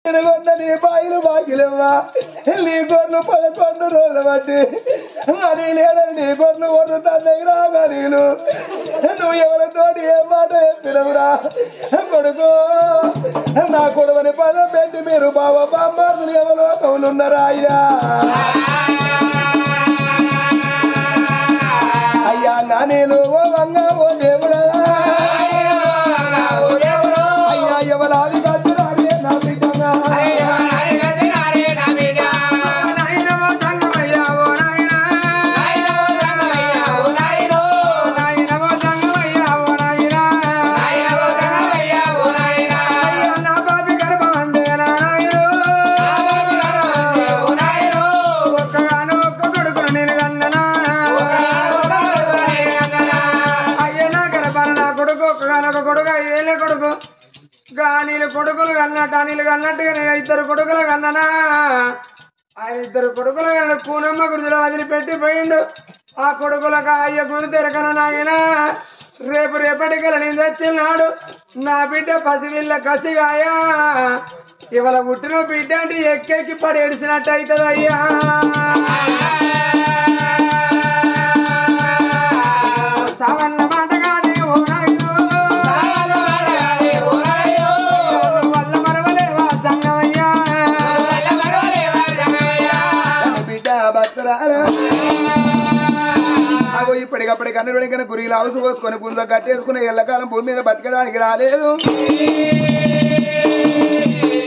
నీ బాయిలు బాకిలేవా నీ గొర్రెలు 11 రోజులు బట్టి అని లేదని నీ గొర్రెలు వరుతాయి రాగా నీళ్ళు నువ్వు ఎవరితోటి ఏ మాట చెప్పినవురా కొడుకు నా కొడుకుని పదం పెట్టి మీరు బావ బామ్మారులు ఎవరో కవులున్నారా అయ్యా అయ్యా నా నేను ఓ వంగా ఓ దేవుడా అయ్యా ఎవరాది నీళ్ళు కొడుకులు కన్నట్టు నీళ్ళు కన్నట్టుగా నేను 2 కొడుకులు కన్నానా ఆ 2 కొడుకులు కన్నా పూనమ్మ గురిలో వదిలిపెట్టి పోయిండు ఆ కొడుకులకు అయ్య గురి తెరకన నాయన రేపటికల నేను తెచ్చినాడు నా బిడ్డ పసివిల్ల కసిగాయా ఇవాళ పుట్టిన బిడ్డ అంటే ఎక్కెక్కి పడి ఏడిసినట్టు అవుతుంది అయ్యా సావన్న మాట కాదు అగో ఇప్పటికప్పటికి అన్ని గురిలో హౌస్ పోసుకొని గుంజ కట్టేసుకుని ఎల్లకాలం భూమి మీద బతకడానికి రాలేదు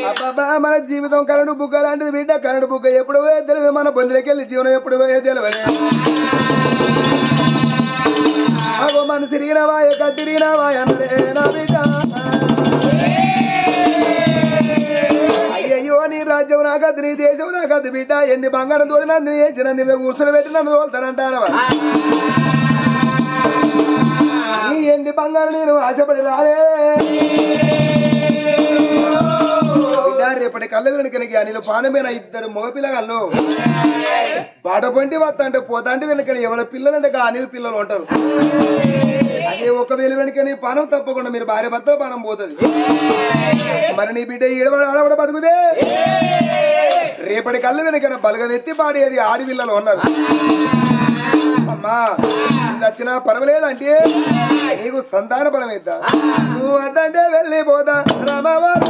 అబ్బాబా మన జీవితం కరడు బుగ్గ లాంటిది బిడ్డ కరడు బుగ్గ ఎప్పుడు పోయే తెలియదు మన బొందులకి వెళ్ళి జీవనం ఎప్పుడు పోయే తెలియదు అగో మన తిరిగినవా ఎక్కడ తిరిగినవా అన్నదే నా బిడ్డ అయ్యయ్యో నీ రాజ్యం నాకద్దు నీ దేశం నాకద్దు బిడ్డ ఎన్ని బంగారం తోడినందు నీ చిన్న మీద కూర్చొని పెట్టి నన్ను తోలుతానంటానవా నీ ఎన్ని బంగారం నేను ఆశపడి రాలే బిడ్డ రేపటి కళ్ళ వెనుకనికి అనిలు పానమైన 2 మగపిల్లగాళ్ళు పాట పొంటి వస్తంటే పోతాంటే వెనుకని ఎవరి పిల్లలంటే అనిల్ పిల్లలు ఉంటారు అదే ఒకవేళ వెనుకని పానం తప్పకుండా మీరు భార్య భర్త పానం పోతుంది మరి నీ బిడ్డ ఈడవాడు ఆడవాడు బతుకుదే రేపటి కళ్ళు వెనుకన బలగవెత్తి పాడేది ఆడపిల్లలు ఉన్నారు అమ్మా నచ్చినా పర్వాలేదంటే నీకు సంతాన బలం ఇద్దా నువ్వు వద్దంటే వెళ్ళిపోదా రామవారు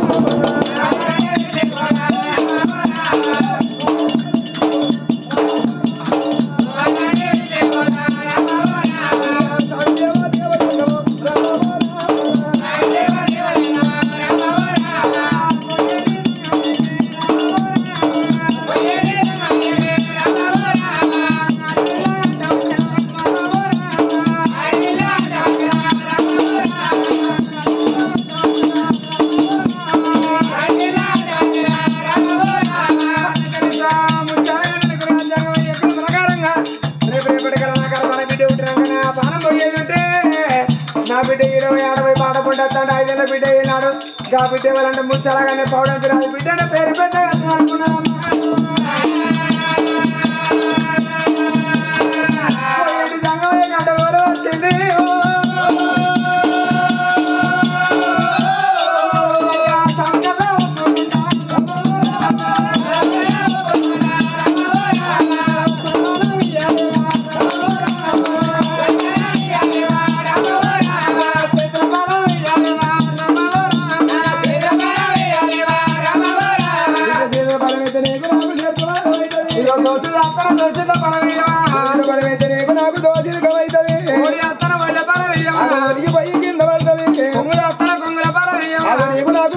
బిడ్డ అయినాడు గా బిడ్డ వాళ్ళంటే ముచ్చలాగానే పౌడానికి రాదు బిడ్డ పేరు పెద్ద గడ్డగోలు వచ్చింది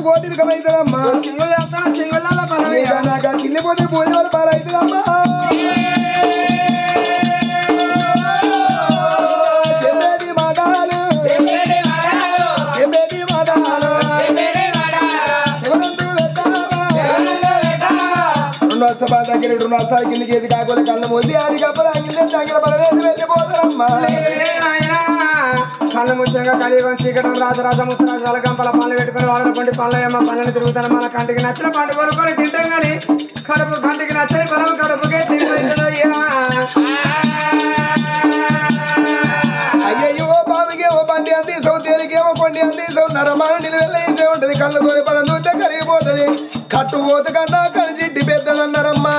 కోటికమైతుందమ్మా చిల్లిపోతే భోజనాలు పాలవుతుందమ్మా చెప్పేది మాటలు చెప్పేది మాటలు 2 వర్షాల దగ్గర 2 వర్షాల కింద చేతి కాకుండా కళ్ళ మోసి ఆడి కప్పలు అంగిలే దగ్గర బలవేసి వెళ్ళిపోతారమ్మా కళ్ళ ముచ్చంగా కలియుగం చీకటం రాజరాజ ముత్తరాజు వాళ్ళగంపల పనులు పెట్టుకుని వాళ్ళ పండి పనులయ్యమ్మ పనులను తిరుగుతాను మన కంటికి నచ్చిన పంట కొనుక్కొని తింటాం కానీ కడుపు కంటికి నచ్చని పొలం కడుపుకే తిరుగుతుందయ్యా అయ్యో బావికి ఓ బండి అందిస్తావు తేలికేమో కొండి అందిస్తావు నరమాన నిలువెళ్ళ ఉంటది కళ్ళతోని పదం చూస్తే కరిగిపోతుంది కట్టు పోత కన్నా కలిసింటి పెద్దదన్నారమ్మా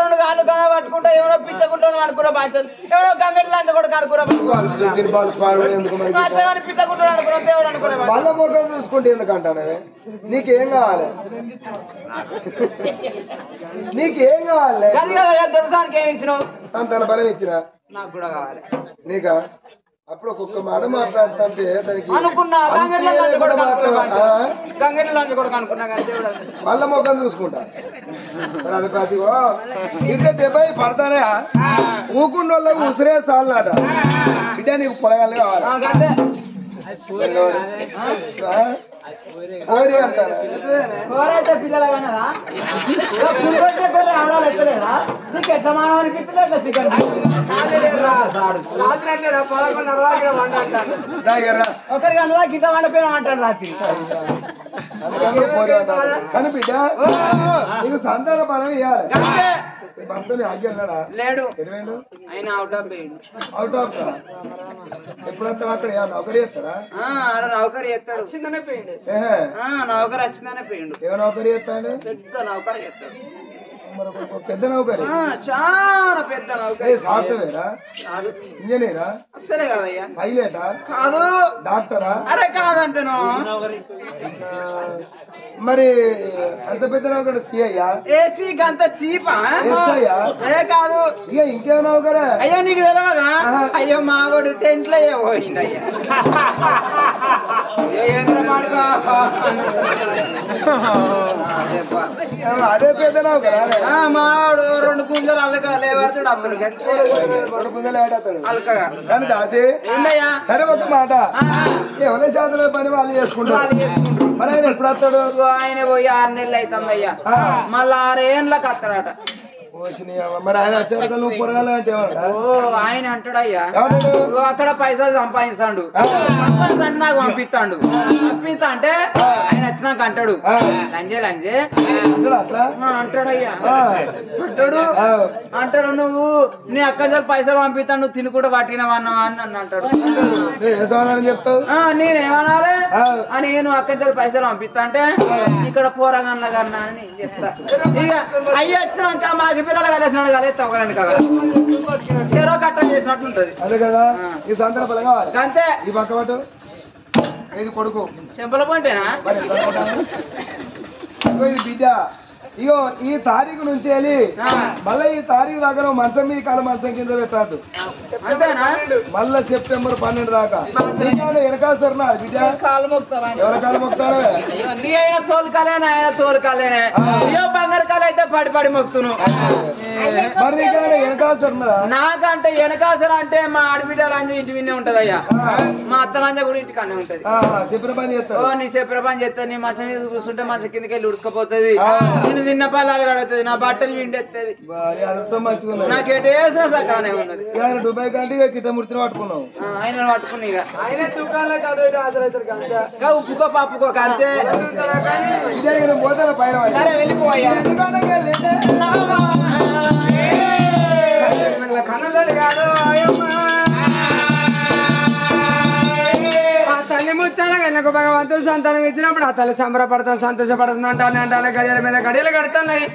రెండు కాళ్ళు పట్టుకుంటా ఎవరో పిచ్చకుంటాను అనుకున్న బాధ్యత ఎవరో గంగటి లంచ కూడా పిచ్చకుంటాను అనుకున్నా దేవుడు అనుకున్నా వాళ్ళ ముఖం చూసుకుంటే ఎందుకంటానే నీకేం కావాలి నీకేం కావాలి దొరసానికి ఏమి ఇచ్చినావు అంత బలం ఇచ్చిన నాకు కూడా కావాలి నీకా అప్పుడు ఒక్కొక్క మాట మాట్లాడుతుంటే దానికి అనుకున్నా గంగటి లంచ కూడా అనుకున్నా కానీ దేవుడు వాళ్ళ ముఖం చూసుకుంటా మరి అది ప్రతిగో ఇంటే దెబ్బై పడతానే ఊకున్న వాళ్ళకి ఉసిరే సాలనాట బిడ్డ నీకు పొలగాలి కావాలి కోరి అంటారు ఎవరైతే పిల్లలు కనదా ఆడాలి ఎక్కలేదా నీకు ఎట్లా మానవ అనిపిస్తుంది ఎట్లా చికెన్ ఒకరికి అందులో గిట్ట వండిపోయినా అంటాడు రాత్రి కానీ బిడ్డ నీకు సంతాన బలం ఇవ్వాలి భర్తని ఆగ్యాడా లేడు ఎటువేండు ఆయన అవుట్ ఆఫ్ అవుట్ ఆఫ్ ఎప్పుడు వస్తాడు అక్కడ నౌకరీ చేస్తాడా నౌకరీ చేస్తాడు వచ్చిందనే పోయిండు నౌకరీ వచ్చిందనే పోయిండు ఏ నౌకరీ చేస్తాడు పెద్ద నౌకరీ చేస్తాడు పెద్ద నౌకరీ చాలా పెద్ద నౌకరీ సాఫ్ట్వేరా ఇంజనీరా అసలే కదయ్యా పైలటా కాదు డాక్టరా అరే కాదంటాను మరి అంత పెద్ద నౌకరు సిఐయా ఏసీ అంత చీపా ఏ కాదు ఇక ఇంకేం నౌకరా అయ్యో నీకు తెలియదా అయ్యో మావాడు టెంట్ లో పోయింది అయ్యా అదే పెద్ద నౌకరా మావాడు రెండు కుంజలు అల్లగా లేవాడుతాడు అతడు రెండు కుంజలు ఆడతాడు అల్కగా కానీ దాసి ఏంటయ్యా సరే ఒక మాట ఎవరి శాతం పని వాళ్ళు చేసుకుంటారు మరి ఆయన ఎప్పుడు వస్తాడు ఆయన పోయి 6 నెలలు అవుతుంది అయ్యా మళ్ళా 6 ఏళ్ళకి వస్తాడట మరి ఆయన వచ్చారు నువ్వు పొరగాలి అంటే ఆయన అంటాడయ్యా అక్కడ పైసలు సంపాదిస్తాడు సంపాదిస్తాడు నాకు పంపిస్తాడు పంపిస్తా అంటే ఆయన వచ్చినాక అంటాడు లంజే లంజే అంటాడయ్యా అంటాడు నువ్వు నీ అక్క పైసలు పంపిస్తాను నువ్వు తిని కూడా పట్టినవన్నావా అని నన్ను అంటాడు సమాధానం చెప్తావు నేనేమనాలి నేను అక్క పైసలు పంపిస్తా అంటే ఇక్కడ పోరగన్న కన్నా అని నేను చెప్తా ఇక అయ్యి వచ్చినాక మాకు పిల్లలు కలిసినాడు కలిస్తా ఒకరండి కదా చెరో కట్టం చేసినట్టు ఉంటది అదే కదా ఈ సందర్భాలు కావాలి అంతే ఈ పక్క పట్టు ఇది కొడుకు చెంపల పంటేనా ఇది బిడ్డ ఇగో ఈ తారీఖు నుంచి వెళ్ళి మళ్ళీ ఈ తారీఖు దాకా నువ్వు మంచం మీద కాలం మంచం కింద పెట్టద్దు అంతేనా మళ్ళా సెప్టెంబర్ 12 దాకా వెనకాల నా బిడ్డ కాలు మొక్తావా ఎవరి కాలం మొక్తారు నీ అయినా తోలుకాలేనా ఆయన తోలుకాలేనే అయ్యో బంగారు కాలు అయితే పడి పడి మొక్తును మరి నీకైనా వెనకాల సరినదా నాకంటే వెనకాసర అంటే మా ఆడబిడ్డ లంజ ఇంటి విన్నే ఉంటది అయ్యా మా అత్త లంజ కూడా ఇంటికి అన్నీ ఉంటది చెప్పిన పని చేస్తావు నీ చెప్పిన పని చేస్తా నీ మంచం మీద కూర్చుంటే మంచం కిందకి వెళ్ళి ఉడుచుకపోతుంది నేను తిన్న పల్లాలు కడుగుతుంది నా బట్టలు విండెత్తది మంచిగా నాకు ఎటు వేసినా సకానే ఉన్నది దుబాయ్ కంటే కిట్టమూర్తిని పట్టుకున్నావు ఆయన పట్టుకుని ఇక ఆయన దుకాణంలో ఉప్పుకో పప్పుకో అంతే పోతాను పైన సరే వెళ్ళిపోయా తల్లి ముచ్చాన వెళ్ళకు భగవంతుడు సంతానం ఇచ్చినప్పుడు ఆ తల్లి సంబరపడతాను సంతోషపడుతుంది అంటానే గడియల మీద గడియలు కడుతున్నాయి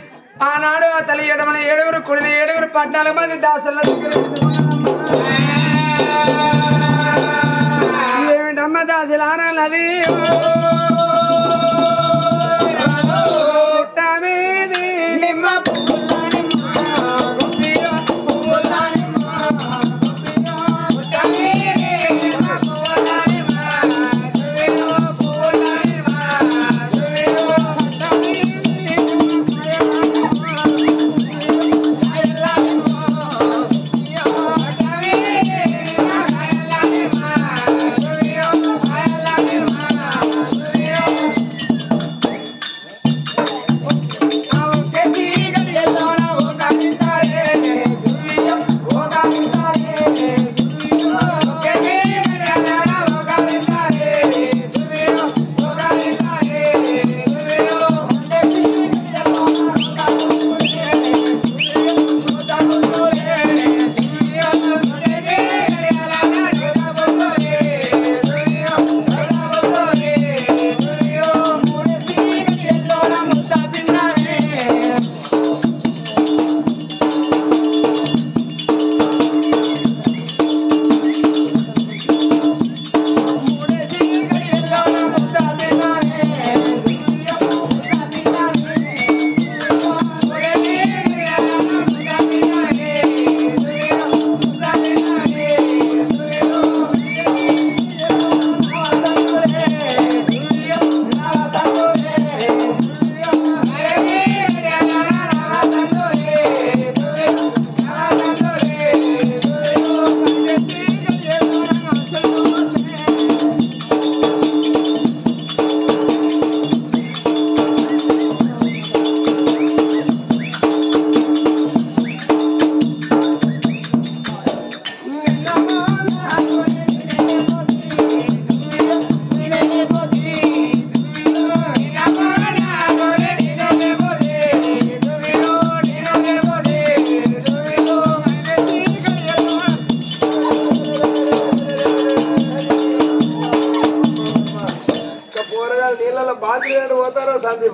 ఆనాడు ఆ తల్లి ఎడమన 7 కుడిని 7 14 మంది దాసుల ఏమిటమ్మ దాసులానది నిమ్మ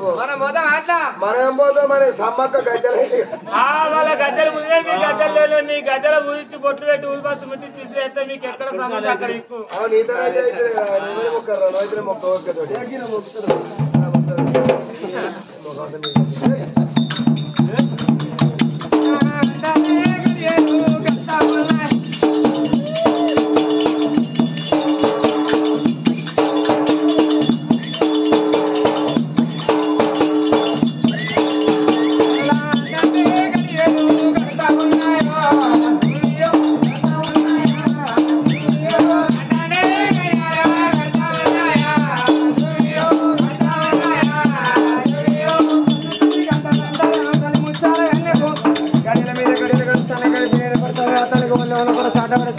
పో మనం పోతాం అట్లా మనం ఏం పోతాం మన సమ్మక్క గజ్జలైతే వాళ్ళ గద్దెలు ముందే మీ గద్దెల్లో నీ గద్దెల ఊరించి బొట్టు పెట్టి ఊరిపాసు ముట్టి తీసేస్తే మీకు ఎక్కడ సమస్య అక్కడ ఎక్కువ అవును నీతో అయితే మొక్కరు రైతులు మొక్క ఓకేతోటి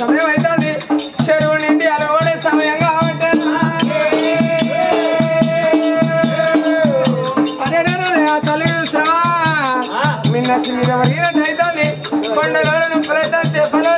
సమయం అవుతుంది చెరువు నిండి అలవడే సమయం కాబట్టి తల్లి శ్రమ మిన్నచ్చి మీద అవుతుంది కొండలో ప్రయత్నం చెప్పలో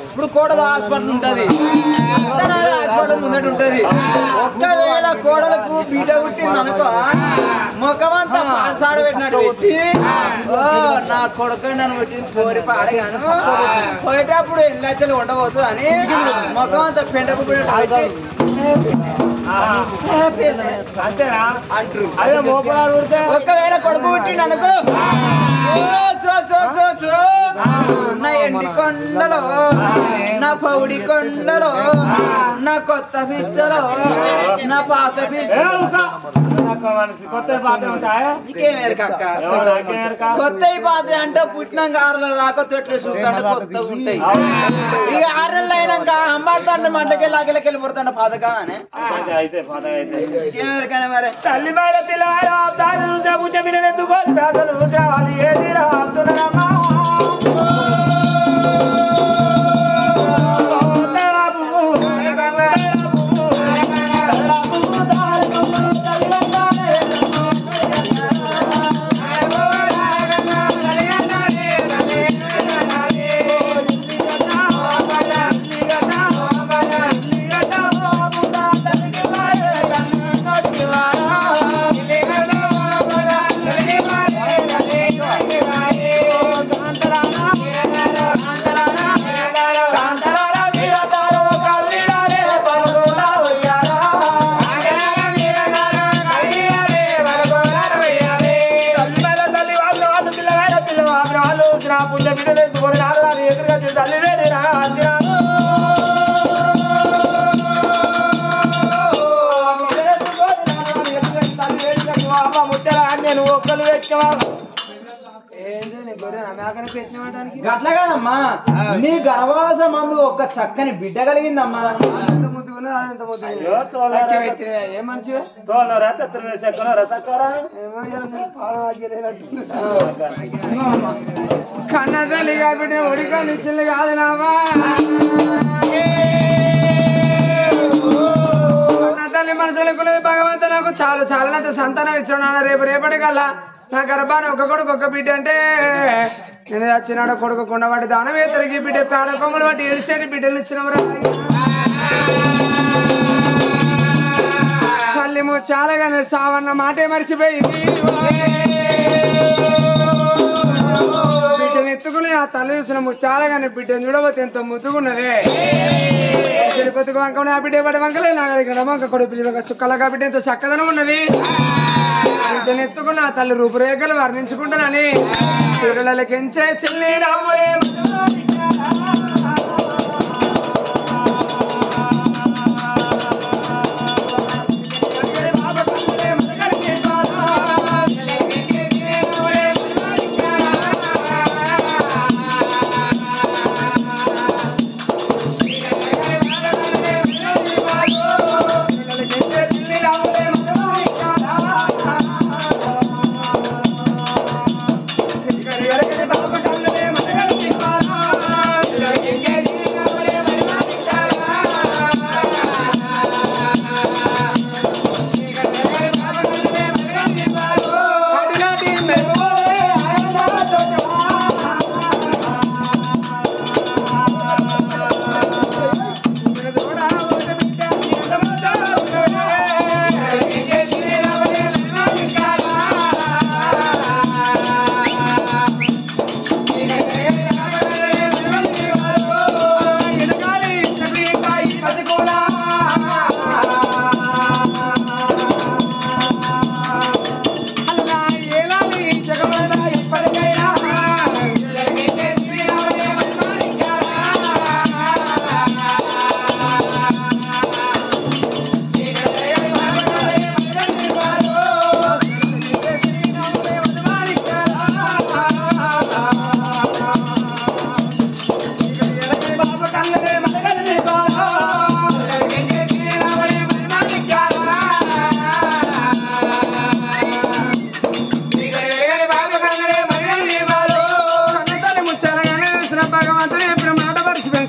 ఇప్పుడు కోడలు హాస్పిటల్ ఉంటది హాస్పిటల్ ముందట ఉంటది ఒక్కవేళ కోడలకు బీట పుట్టింది అనుకో ముఖమంతా పాసాడ పెట్టినట్టు పెట్టి ఓ నా కొడుకు నన్ను పెట్టింది కోరి పాడగాను పోయేటప్పుడు ఎన్ని లక్షలు ఉండబోతుంది అని ముఖమంతా పెండకు పెట్టినట్టు ఒక్కవేళ కొడుకు పుట్టిండు అనుకో నా ఎండి కొండలో నా పౌడి కొండలో నా కొత్త పిచ్చలో నా పాత నీకేమేరు కక్క కొత్త పాత అంటే పుట్టినాక 6 నెలల దాకా తొట్లు చూస్తాంటే కొత్త ఉంటాయి ఇక 6 నెలలు అయినాక అమ్మాడుతాంటే మంటకెళ్ళి వెళ్ళిపోతాంట పాతగా అని ఏమేరికనే మరి తల్లి మేడ పిల్లలు ఏది రాస్తున్నారమ్మా బొక్కలు పెట్టుకోవా గట్ల కాదమ్మా నీ గర్వాస మందు ఒక్క చక్కని బిడ్డ కలిగిందమ్మా. ఏ మంచి కన్న తల్లి కాబట్టి ఒడికొని ఇచ్చింది కాదు నామా. కన్న తల్లి మనసులకు భగవంతు నాకు చాలు చాలనంత సంతానం ఇచ్చున్నాను. రేపటి కల్లా నా గర్భాన్ని ఒక కొడుకు ఒక బిడ్డ అంటే నేను వచ్చినాడు కొడుకు కొండవాడి దానం ఎత్తరికి బిడ్డ పేడ కొమ్మలు వాటి ఎలిసేటి బిడ్డలు ఇచ్చినవరా. తల్లి చాలాగానే సావన్న మాటే మర్చిపోయింది. బిడ్డను ఎత్తుకుని ఆ తల్లి చూసిన ముచ్చాలగానే బిడ్డను చూడబోతే ఎంత ముద్దుకున్నదే. తిరుపతికి వంక ఆ బిడ్డ పడి వంకలే నా దగ్గర వంక కొడుకు పిల్లగా చుక్కలగా బిడ్డ ఎంతో చక్కదనం ఉన్నది. బిడ్డను ఎత్తుకున్న ఆ తల్లి రూపురేఖలు వర్ణించుకుంటానని తిరులకెంచే చెల్లి రాములే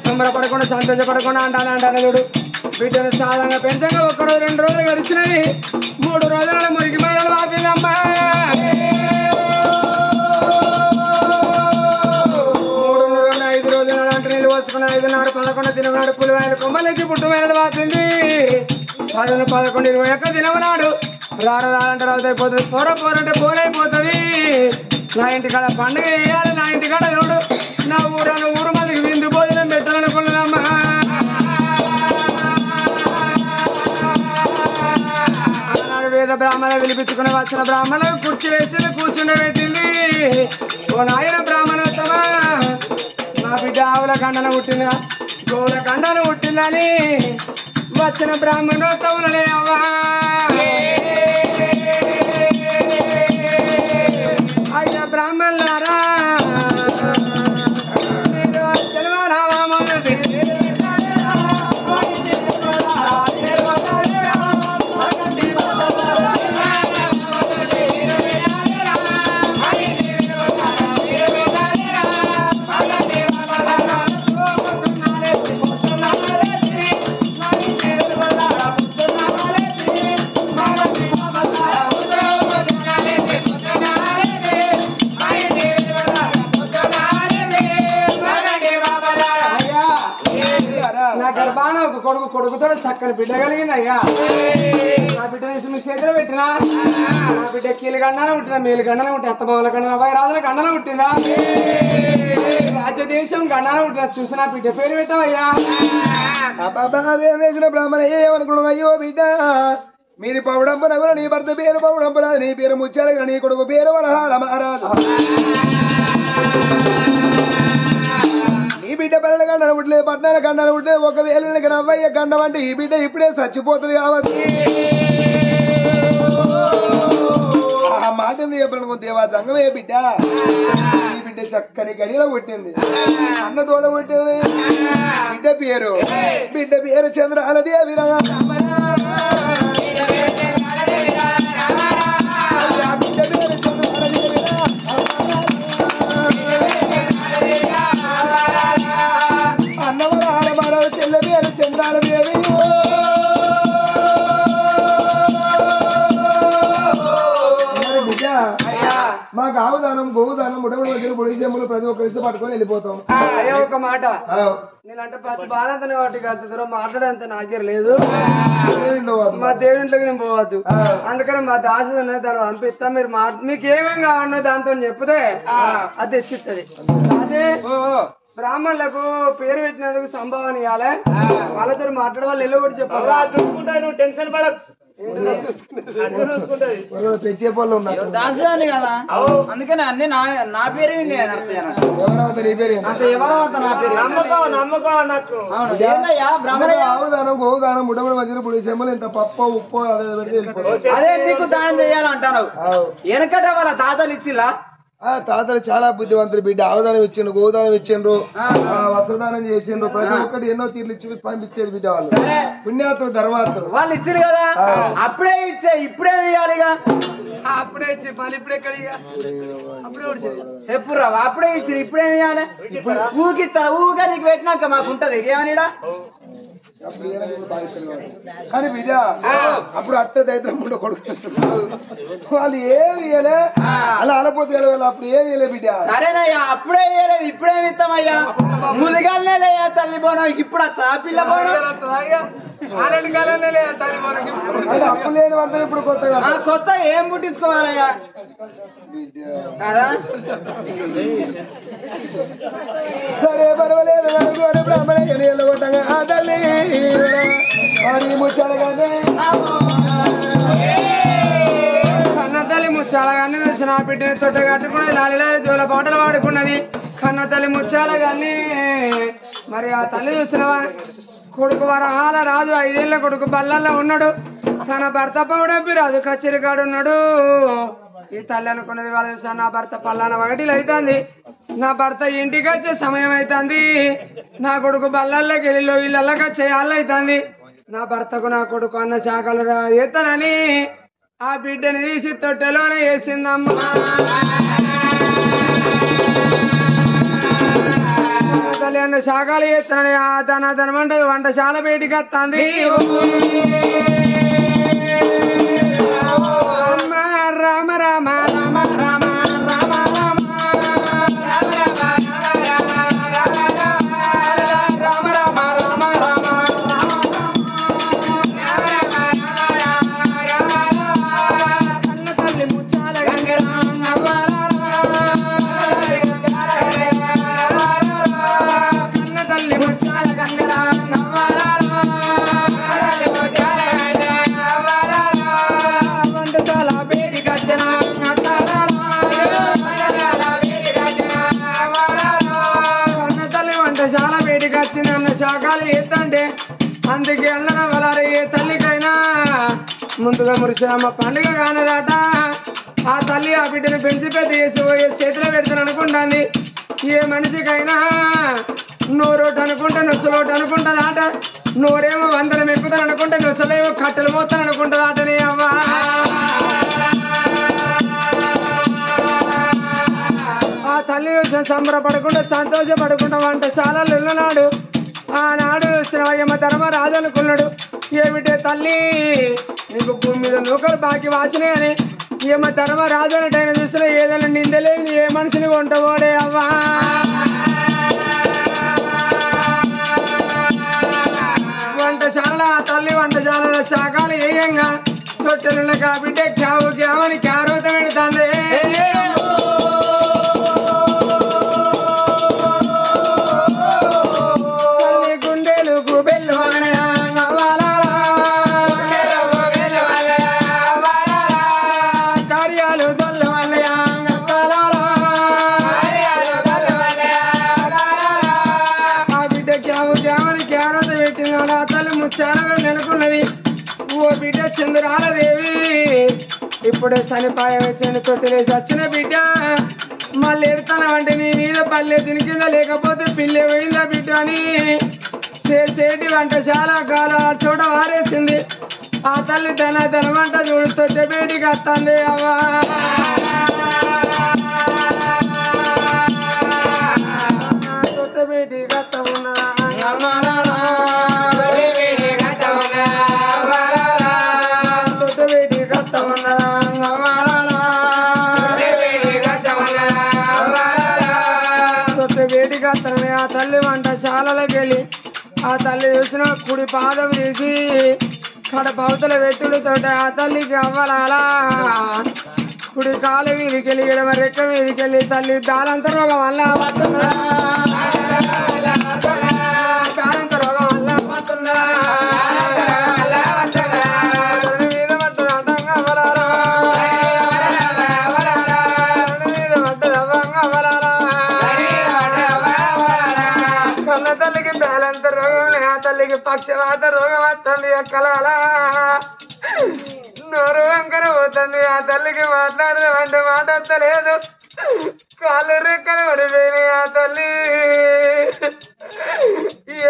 సంబరపడకుండా సంతోషపడకుండా అంటాను చూడు. బిడ్డను సాధారణంగా పెంచగా 1 రోజు 2 రోజులు గడిచినవి. 3 రోజుల మురికి మైలు వాపిందమ్మా. 5 రోజుల అంటే నీళ్ళు పోసుకున్న 5:30 11 దిననాడు పులివాయలు కొమ్మలకి పుట్టు మైలు వాపింది. 10 11 21 దినమనాడు రారంటే రాజు అయిపోతుంది. పోరంటే పోరైపోతుంది. నా ఇంటికాడ పండుగ వేయాలి. నా ఇంటికాడ చూడు నా ఊరు మందికి విందు భోజనం పెట్టాలనుకున్నానమ్మా. ఆనాడు వేద బ్రాహ్మణులు పిలిపించుకుని వచ్చిన బ్రాహ్మణులు కుర్చీ వేసి కూర్చుండబెట్టింది. ఓ నాయన బ్రాహ్మణోత్తమా, నా బిడ్డ ఆవుల కండన పుట్టిందా గోవుల కండన పుట్టిందని వచ్చిన బ్రాహ్మణోత్తములనే అవ్వా. అయిన బ్రాహ్మణులారా నా గర్భాన ఒక కొడుకుతో చక్కని బిడ్డ కలిగింది అయ్యా. నా బిడ్డ తీసి మీ చేతిలో పెట్టినా. నా బిడ్డ కీలు గండాన పుట్టినా, మేలు గండాన పుట్టి అత్తమామల గండ అబ్బాయి రాజుల గండాన పుట్టిందా, రాజ్యదేశం గండాన పుట్టినా. చూసి నా బిడ్డ పేరు పెట్టావయ్యా. వేసిన బ్రాహ్మణ ఏమనుకున్నావు? అయ్యో బిడ్డ మీది పౌడంపు నగుల, నీ భర్త పేరు పౌడంపు రాదు, నీ పేరు ముచ్చాల, నీ కొడుకు పేరు వరహాల మహారాజు. ఈ బిడ్డ పిల్లల గండలు పుట్టలేదు, పట్టణాల గండలు పుట్టలేదు. 1,000 నవ్వయ్య గండం అంటే ఈ బిడ్డ ఇప్పుడే చచ్చిపోతుంది కావచ్చు. ఆ మాట ఎందుకు చెప్పాను దేవా సంగమే బిడ్డ ఈ బిడ్డ చక్కని గడిలో పుట్టింది అన్న తోడ పుట్టింది బిడ్డ పేరు చంద్రాల దేవిరా అన్నవరాల మరో చెల్ల పేరు చంద్రాల దేవి మాకు ఆవుదానం గోవుదానం ముడబడి మధ్యలో పొడి చెమ్ములు ప్రతి ఒక్కరి పట్టుకొని వెళ్ళిపోతాం. అయ్యో ఒక మాట నేనంటే ప్రతి బాధంతనే వాటి కాదు మాట్లాడేంత నాకే లేదు. మా దేవుంట్లోకి నేను పోవద్దు అందుకని మా దాసు దాన్ని పంపిస్తా. మీరు మీకు ఏమేం కావాలో దాంతో చెప్తే అది తెచ్చిస్తుంది. అదే బ్రాహ్మణులకు పేరు పెట్టినందుకు సంభావన ఇవ్వాలి. వాళ్ళతో మాట్లాడే వాళ్ళు ఎల్లు కూడా చెప్పాలి. చూసుకుంటా నువ్వు టెన్షన్ పడకు. పెట్టే పళ్ళు ఉన్నారు దాసదాన్ని కదా అందుకని అన్ని నా పేరు ఆవుదానం గోవుదానం ముడబడి మధ్యలో పొడి చెమ్మలు ఇంత పప్పు ఉప్పు అదే నీకు దానం చేయాలంటాను. వెనకట వాళ్ళ తాతలు ఇచ్చిలా తాతలు చాలా బుద్ధివంతులు బిడ్డ. ఆవుదానం ఇచ్చిండ్రు గోదానం ఇచ్చిండ్రు వస్త్రదానం చేసిండ్రు ప్రతి ఒక్కటి ఎన్నో తీర్లు ఇచ్చి పంపించేది బిడ్డ. వాళ్ళు పుణ్యాత్రులు ధర్మాత్రులు వాళ్ళు ఇచ్చారు కదా అప్పుడే ఇచ్చే ఇప్పుడే ఇవ్వాలిగా. అప్పుడే ఇచ్చి మళ్ళీ ఇప్పుడు ఎక్కడ చెప్పురా అప్పుడే ఇచ్చారు ఇప్పుడే ఇవ్వాలి. ఊకిస్తారా ఊగా నీకు పెట్టినాక మాకు ఉంటది ఏమనిడా కానీ బిడ్డ అప్పుడు అట్ట దైత్రం ఉండ కొడుకుంటున్నారు. వాళ్ళు ఏమి ఇయ్యలే అలా అలపోతే అప్పుడు ఏమి ఇయ్యలే బిడ్డ. సరేనయ్యా అప్పుడే ఇయ్యలేదు ఇప్పుడేమి ఇస్తామయ్యా. ముందుగానే లేయా తల్లి పోనం ఇప్పుడు వస్తా పిల్ల పోనం అప్పు లేని వందలు ఇప్పుడు కొత్తగా కొత్త ఏం పుట్టించుకోవాలయ్యా కదా. సరే పర్వాలేదు బ్రాహ్మణ కొట్టగా ఆ తల్లి ముచ్చాడగానే కన్న తల్లి ముచ్చాలగానే నా బిడ్డని తొట్ట కట్టుకున్నది. లాలిలాలి జోల పాటలు పాడుకున్నది. కన్న తల్లి ముచ్చాలగానే మరి ఆ తల్లి చూసినవా కొడుకు వరహాల రాజు 5 ఏళ్ల కొడుకు బల్లల్లో ఉన్నాడు. తన భర్త పౌడప్పి రాజు కచ్చేరికాడు ఉన్నాడు. ఈ తల్లి అనుకున్నది వాళ్ళు చూసా నా భర్త పల్లాన ఒకటిలు అవుతుంది. నా భర్త ఇంటికి వచ్చే సమయం అవుతుంది. నా కొడుకు బల్లల్లోకి వెళ్ళి ఇళ్ళకి వచ్చే వాళ్ళు అవుతుంది. నా భర్తకు నా కొడుకు అన్న శాఖలు ఎత్తనని ఆ బిడ్డని తీసి తొట్టెలోనే వేసిందమ్మా. తల్లి అన్న శాఖలు ఎత్తనని ధనమంటే వంటశాల బయటికి వస్తుంది. రామ రామ రామ రామ రామ రామ శాఖలు ఎత్తంటే అందుకే అన్న వలారే ఏ తల్లికైనా ముందుగా మురిసినమ్మ పండుగ కానదాట. ఆ తల్లి ఆ బిడ్డను పెంచి పెద్ద చేసి చేతిలో పెడతాను అనుకుంటుంది. ఏ మనిషికైనా నోరోటి అనుకుంటే నొసలోటి అనుకుంటుందాట. నోరేమో 100 ఎక్కుతాను అనుకుంటే నొసలేమో కట్టెలు మోస్తాను అనుకుంటుందాటనే అవ్వా. ఆ తల్లి సంబరపడకుండా సంతోషపడకుండా వంటశాలలు వెళ్ళనాడు. ఆనాడు శ్రాయమ ధర్మ రాజు అనుకున్నాడు. ఏమిటే తల్లి నీకు భూమి మీద నూకలు బాకి వాసినాయి అని ఏమ ధర్మ రాజు అనేటైనా చూసినా ఏదైనా నిందలేని ఏ మనిషిని కొంటబోడే అవ్వా. వంటశాల ఆ తల్లి వంటశాలలో శాఖలు ఏయంగా తొట్టెలున్న కాబిడ్డే క్యావు క్యావని క్యారోత పెడుతుంది. నెలకొన్నది. ఓ బిడ్డ చంద్రాలదేవి ఇప్పుడే చనిపాయ వచ్చిన తొట్టిలేసి వచ్చిన బిడ్డ మళ్ళీ ఎడతానంటే నీ మీద పల్లె తిని కింద లేకపోతే పిల్లె పోయిందా బిడ్డ అని చేసేటి వంట చాలా కాలం ఆ చోట వారేసింది. ఆ తల్లి తన వంట చూడు తొట్టె బేటికి వస్తుంది అవ్వా. తొట్టె బేటికి వస్తా ఉన్నదా వేడిగా తనని ఆ తల్లి వంటశాలలోకి వెళ్ళి ఆ తల్లి చూసిన కుడి పాదం తీసి కడపవతల వెట్టులతోటి ఆ తల్లికి అవ్వాలా కుడి కాలు మీదికెళ్ళి ఎడమ రెక్క మీదికెళ్ళి తల్లి దానంత రోగం వల్ల దానంత రోగం వల్ల తల్లికి పక్షవాత రోగం వస్తుంది ఎక్కలాలా నోరు వంకర పోతుంది. ఆ తల్లికి మాట్లాడదామంటే మాట వస్తలేదు. కాళ్ళు రెక్కలు పడిపోయినాయి. ఆ తల్లి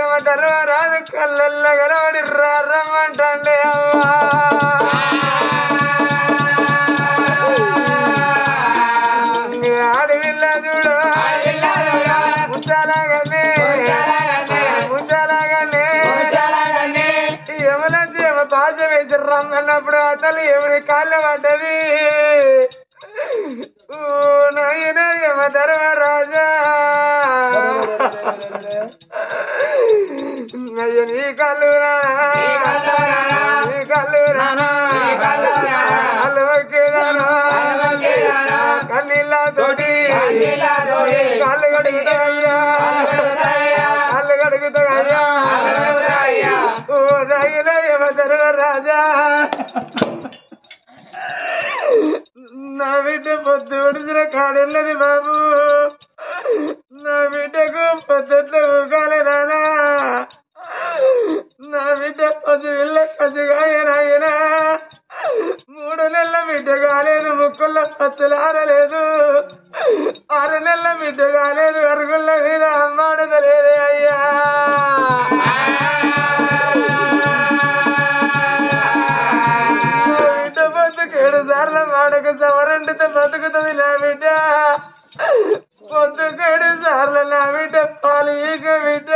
ఏమంటారు రాదు కళ్ళల్లో కనబడి రమ్మంటే అవ్వా ఆడవిల్ల చూడు ముచ్చాలాగానే పాశ వేసి రమ్మన్నప్పుడు ఆ తల్లి ఎవరి కాళ్ళ పడ్డది. నాయన యమ ధర్మరాజా అయ్య నీ కళ్ళు నీ కళ్ళు అల్లవకేదానా కన్నీళ్ళతోటి కళ్ళు కడుగుతాయ్యా కళ్ళు కడుగుతాయ్యా ఓ నాయన యమ ధర్మరాజా నా బిడ్డ పొద్దు ఉడిసిన కాడెళ్ళది బాబు. నా బిడ్డకు పొద్దుట్లో ఊగాలి నానా. నా బిడ్డ పొద్దు వెళ్ళ కసిగాయనాయనా. 3 నెలల బిడ్డ కాలేదు, ముక్కుల్లో పచ్చలారలేదు. 6 నెలల బిడ్డ కాలేదు, అరుగుళ్ళ మీద అమ్మాడదలేదే అయ్యా. సార్లు మాడకు సవరండితో బతుకుతుంది నా బిడ్డ. పొద్దుకేడు సార్లు నా బిడ్డ పాలు ఈక బిడ్డ.